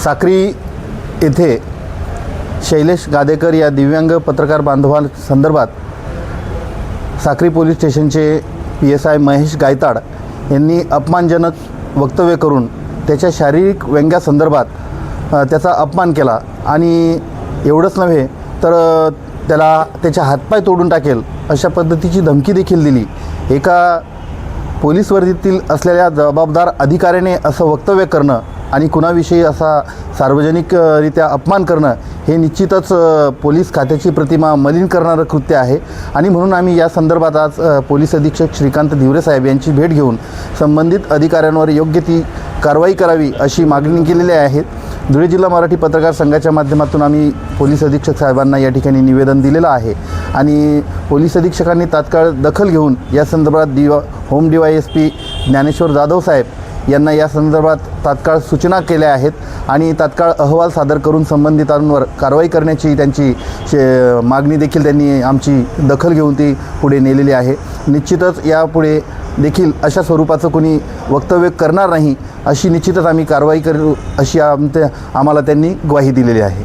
साक्री येथे शैलेश गादेकर या दिव्यांग पत्रकार बांधवांसंदर्भात साक्री पोलीस स्टेशनचे PSI महेश गायताड यांनी अपमानजनक वक्तव्य करून त्याच्या शारीरिक व्यंग्यासंदर्भात त्याचा अपमान केला आणि एवढंच नव्हे तर त्याला त्याचे हातपाय तोडून टाकेल अशा पद्धतीची धमकी देखील दिली। एका पोलीस वर्दीतील असलेल्या जबाबदार अधिकाऱ्याने असं वक्तव्य करणं आणि कुणाविषयी असा सार्वजनिकरित्या अपमान करणं हे निश्चितच पोलीस खात्याची प्रतिमा मलिन करणारं कृत्य आहे आणि म्हणून आम्ही या संदर्भात आज पोलीस अधीक्षक श्रीकांत धिवरे साहेब यांची भेट घेऊन संबंधित अधिकाऱ्यांवर योग्य ती कारवाई करावी अशी मागणी केलेली आहे। धुळे जिल्हा मराठी पत्रकार संघाच्या माध्यमातून आम्ही पोलीस अधीक्षक साहेबांना या ठिकाणी निवेदन दिलेलं आहे आणि पोलीस अधीक्षकांनी तात्काळ दखल घेऊन या संदर्भात होम DYSP ज्ञानेश्वर जाधव साहेब यांना या संदर्भात तात्काळ सूचना केल्या आहेत आणि तात्काळ अहवाल सादर करून संबंधितांवर कारवाई करण्याची त्यांची मागणी देखील त्यांनी आमची दखल घेऊन ती पुढे नेलेली आहे। निश्चितच यापुढे देखील अशा स्वरूपाचं कोणी वक्तव्य करणार नाही अशी निश्चितच आम्ही कारवाई करू अशी आम्हाला त्यांनी ग्वाही दिलेली आहे।